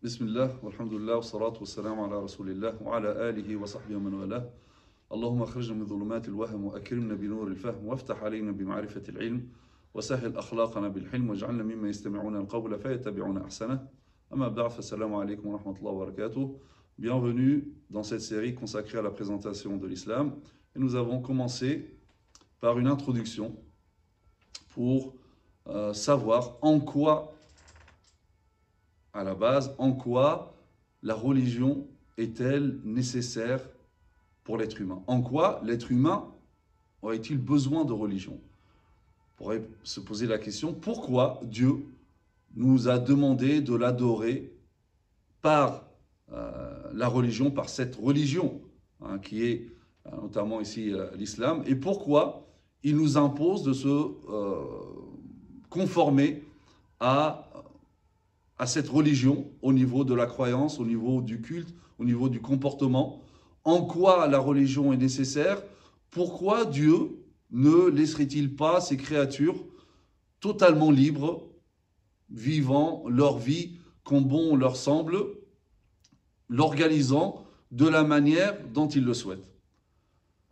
بسم الله والحمد لله والصلاة والسلام على رسول الله وعلى آله وصحبه ومن والاه. اللهم اخرجنا من ظلمات الوهم وأكرمنا بنور الفهم وافتح علينا بمعرفة العلم وسهل أخلاقنا بالحلم واجعلنا ممن يستمعون القول فيتبعون أحسنه. أما بعد فالسلام عليكم ورحمة الله وبركاته. Bienvenue dans cette série consacrée à la présentation de l'islam. Et nous avons commencé par une introduction pour savoir en quoi, à la base, en quoi la religion est-elle nécessaire pour l'être humain? En quoi l'être humain aurait-il besoin de religion? On pourrait se poser la question, pourquoi Dieu nous a demandé de l'adorer par la religion, par cette religion qui est notamment ici l'islam, et pourquoi il nous impose de se conformer à cette religion au niveau de la croyance, au niveau du culte, au niveau du comportement. En quoi la religion est nécessaire? Pourquoi Dieu ne laisserait-il pas ces créatures totalement libres, vivant leur vie comme bon leur semble, l'organisant de la manière dont il le souhaite?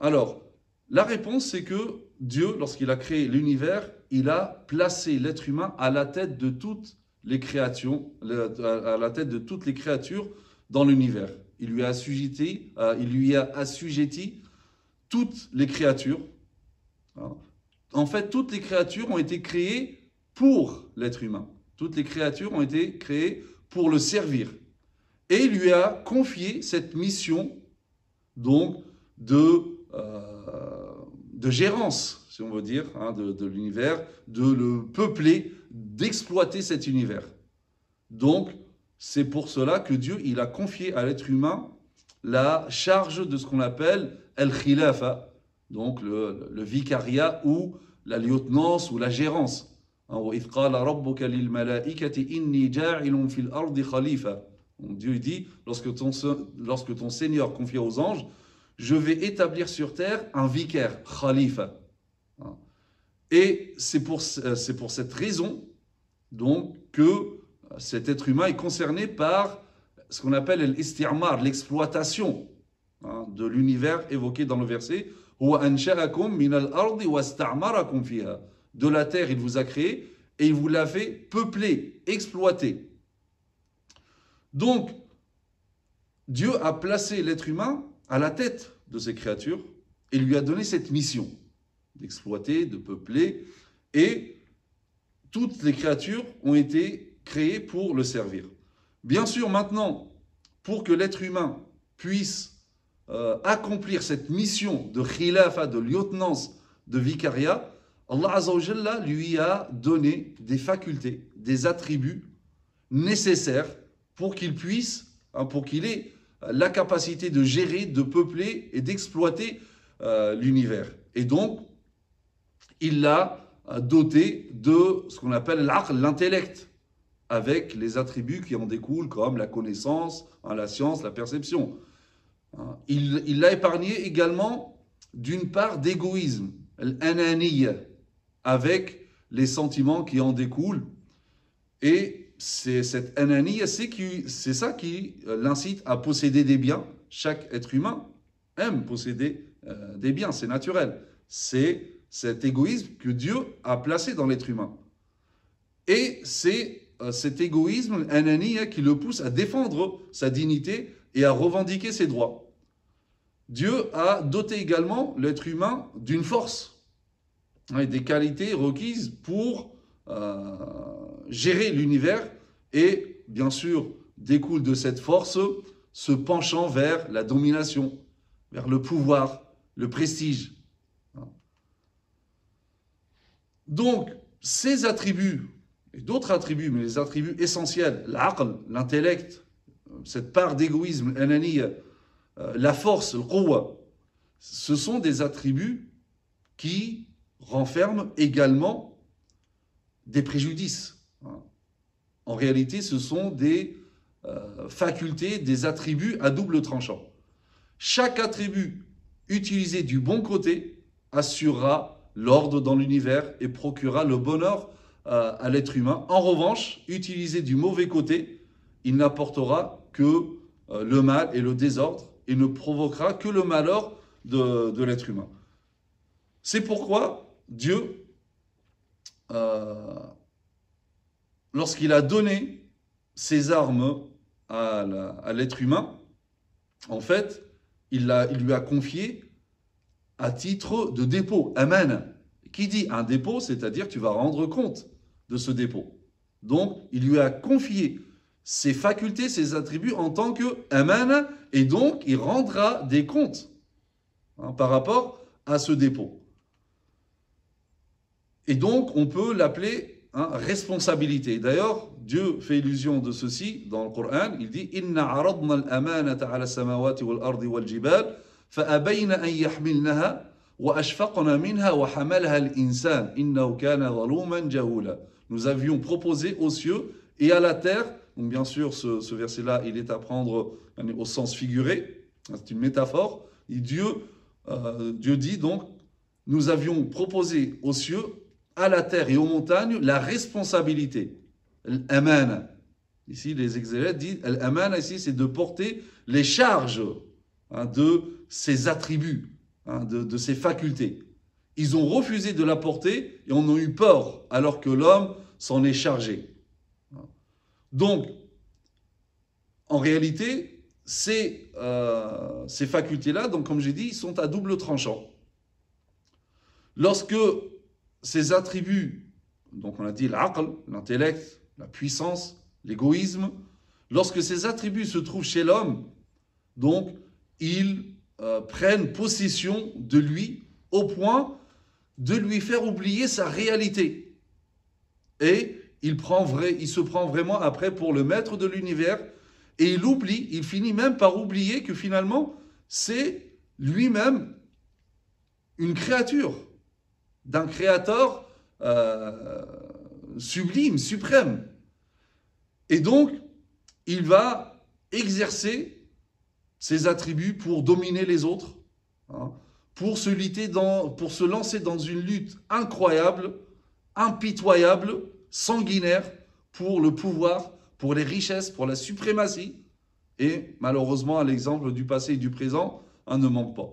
Alors, la réponse, c'est que Dieu, lorsqu'il a créé l'univers, il a placé l'être humain à la tête de toutes les créatures, à la tête de toutes les créatures dans l'univers. Il lui a assujetti toutes les créatures. En fait, toutes les créatures ont été créées pour l'être humain. Toutes les créatures ont été créées pour le servir. Et il lui a confié cette mission donc de gérance, si on veut dire, de l'univers, de le peupler, d'exploiter cet univers. Donc, c'est pour cela que Dieu, il a confié à l'être humain la charge de ce qu'on appelle el-khilafa, donc le vicariat ou la lieutenance ou la gérance. وَإِذْ قَالَ رَبُّكَ لِلْمَلَائِكَةِ إِنِّي جَاعِلٌ فِي الْأَرْضِ خَلِيفَةً. Dieu dit, lorsque ton Seigneur confie aux anges, je vais établir sur terre un vicaire, khalifa. Et c'est pour cette raison donc que cet être humain est concerné par ce qu'on appelle l'isti'mar, l'exploitation de l'univers évoqué dans le verset. De la terre, il vous a créé et il vous l'a fait peupler, exploiter. Donc, Dieu a placé l'être humain à la tête de ces créatures et lui a donné cette mission d'exploiter, de peupler, et toutes les créatures ont été créées pour le servir. Bien sûr, maintenant, pour que l'être humain puisse accomplir cette mission de khilafa, de lieutenance, de vicariat, Allah Azza wa Jalla lui a donné des facultés, des attributs nécessaires pour qu'il puisse, pour qu'il ait la capacité de gérer, de peupler et d'exploiter l'univers. Et donc, il l'a doté de ce qu'on appelle l'intellect, avec les attributs qui en découlent, comme la connaissance, la science, la perception. Il l'a épargné également d'une part d'égoïsme, l'ananiya, avec les sentiments qui en découlent. Et c'est cette ananiya, c'est ça qui l'incite à posséder des biens. Chaque être humain aime posséder des biens, c'est naturel. C'est cet égoïsme que Dieu a placé dans l'être humain. Et c'est cet égoïsme, ananiya, qui le pousse à défendre sa dignité et à revendiquer ses droits. Dieu a doté également l'être humain d'une force et des qualités requises pour gérer l'univers, et bien sûr découle de cette force ce penchant vers la domination, vers le pouvoir, le prestige. Donc ces attributs et d'autres attributs, mais les attributs essentiels, l'aql, l'intellect, cette part d'égoïsme, l'ananiya, la force, le quwwa, ce sont des attributs qui renferment également des préjudices. En réalité, ce sont des facultés, des attributs à double tranchant. Chaque attribut utilisé du bon côté assurera l'ordre dans l'univers et procurera le bonheur à l'être humain. En revanche, utilisé du mauvais côté, il n'apportera que le mal et le désordre, et ne provoquera que le malheur de l'être humain. C'est pourquoi Dieu, lorsqu'il a donné ses armes à l'être humain, en fait, il lui a confié à titre de dépôt, amana. Qui dit un dépôt, c'est-à-dire que tu vas rendre compte de ce dépôt. Donc, il lui a confié ses facultés, ses attributs en tant que amana, et donc il rendra des comptes par rapport à ce dépôt. Et donc, on peut l'appeler responsabilité. D'ailleurs, Dieu fait illusion de ceci dans le Coran. Il dit Inna aradna al-amanata ala samawati wal ardi wal jibal fa abayna an yahmilnaha wa ashfaqna minha wa hamalaha al-insan innahu kana zaluman jahula. Nous avions proposé aux cieux et à la terre. Donc bien sûr, ce verset-là, il est à prendre au sens figuré. C'est une métaphore. Et Dieu dit donc, nous avions proposé aux cieux, à la terre et aux montagnes, la responsabilité. L'amana. Ici, les exégètes disent, l'amana, ici, c'est de porter les charges de ses attributs, de ses facultés. Ils ont refusé de la porter et en ont eu peur, alors que l'homme s'en est chargé. Donc, en réalité, ces facultés-là, donc comme j'ai dit, sont à double tranchant. Lorsque ces attributs, donc on a dit l'aql, l'intellect, la puissance, l'égoïsme, lorsque ces attributs se trouvent chez l'homme, donc ils prennent possession de lui au point de lui faire oublier sa réalité. Et il se prend vraiment après pour le maître de l'univers et il finit même par oublier que finalement c'est lui-même une créature d'un créateur sublime, suprême. Et donc, il va exercer ses attributs pour dominer les autres, pour se lancer dans une lutte incroyable, impitoyable, sanguinaire, pour le pouvoir, pour les richesses, pour la suprématie. Et malheureusement, l'exemple du passé et du présent ne manque pas.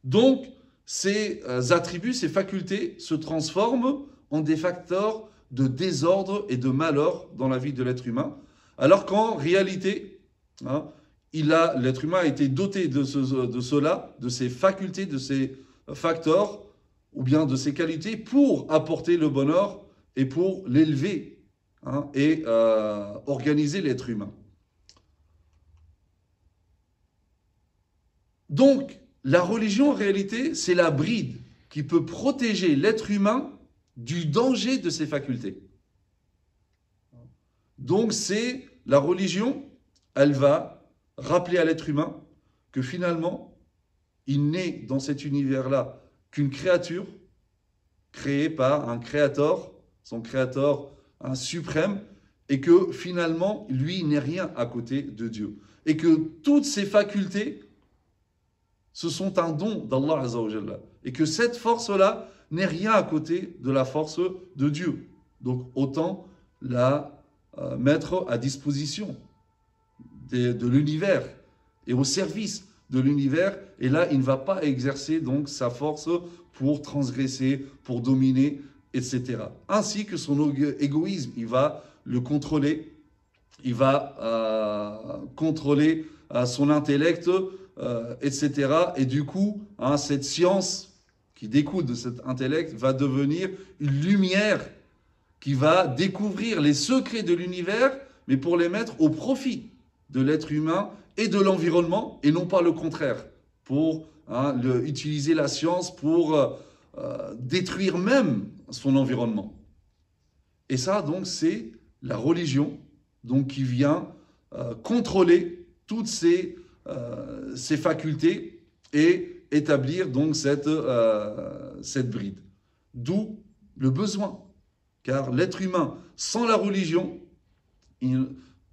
Donc, ces attributs, ces facultés se transforment en des facteurs de désordre et de malheur dans la vie de l'être humain, alors qu'en réalité, l'être humain a été doté de cela, de ces facultés, de ces facteurs, ou bien de ces qualités, pour apporter le bonheur et pour l'élever et organiser l'être humain. Donc, la religion, en réalité, c'est la bride qui peut protéger l'être humain du danger de ses facultés. Donc, la religion, elle va rappeler à l'être humain que finalement, il n'est dans cet univers-là qu'une créature créée par un créateur, son créateur suprême, et que finalement, lui, il n'est rien à côté de Dieu. Et que toutes ses facultés, ce sont un don d'Allah Azza wa Jalla. Et que cette force-là n'est rien à côté de la force de Dieu. Donc autant la mettre à disposition de l'univers et au service de l'univers. Et là, il ne va pas exercer donc sa force pour transgresser, pour dominer, etc. Ainsi que son égoïsme, il va le contrôler. Il va contrôler son intellect, etc. Et du coup, cette science qui découle de cet intellect va devenir une lumière qui va découvrir les secrets de l'univers, mais pour les mettre au profit de l'être humain et de l'environnement, et non pas le contraire, pour utiliser la science pour détruire même son environnement. Et ça, donc, c'est la religion donc, qui vient contrôler toutes ces facultés et établir donc cette bride. D'où le besoin. Car l'être humain, sans la religion,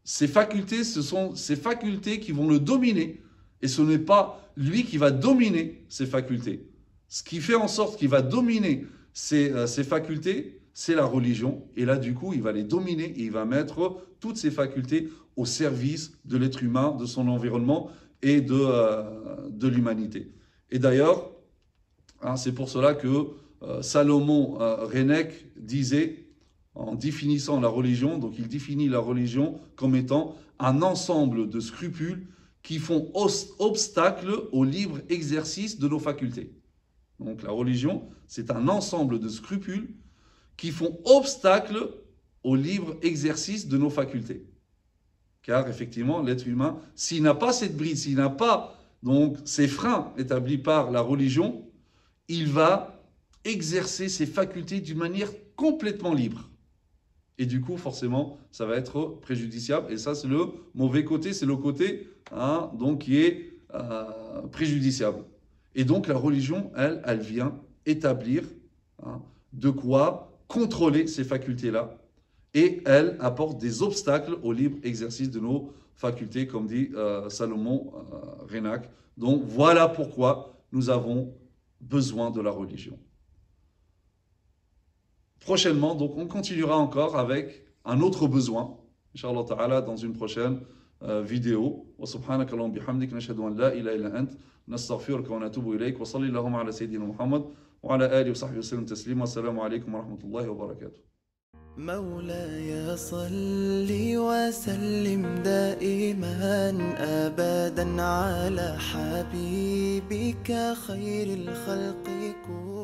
ses facultés, ce sont ses facultés qui vont le dominer. Et ce n'est pas lui qui va dominer ses facultés. Ce qui fait en sorte qu'il va dominer ses facultés, c'est la religion. Et là, du coup, il va les dominer et il va mettre toutes ses facultés au service de l'être humain, de son environnement et de l'humanité. Et d'ailleurs, hein, c'est pour cela que Salomon Rénec disait, en définissant la religion, donc il définit la religion comme étant un ensemble de scrupules qui font obstacle au libre exercice de nos facultés. Donc la religion, c'est un ensemble de scrupules qui font obstacle au libre exercice de nos facultés. Car effectivement, l'être humain, s'il n'a pas cette bride, s'il n'a pas donc ces freins établis par la religion, il va exercer ses facultés d'une manière complètement libre. Et du coup, forcément, ça va être préjudiciable. Et ça, c'est le mauvais côté, c'est le côté donc, qui est préjudiciable. Et donc, la religion, elle vient établir de quoi contrôler ces facultés-là. Et elle apporte des obstacles au libre exercice de nos facultés, comme dit Salomon Rénac. Donc, voilà pourquoi nous avons besoin de la religion. Prochainement, donc on continuera encore avec un autre besoin, Inch'Allah Ta'ala, dans une prochaine vidéo. Wa subhanaka Allahumma bihamdik, nashhadu an la ilaha illa ant, nastaghfiruka wa natubu ilayk, wa salli Allahumma ala sayyidina Muhammad, wa ala alihi wa sahbihi wa sallam taslima. Assalamu alaykum wa rahmatullahi wa barakatuh. مولاي صل وسلم دائما أبدا على حبيبك خير الخلق كلهم.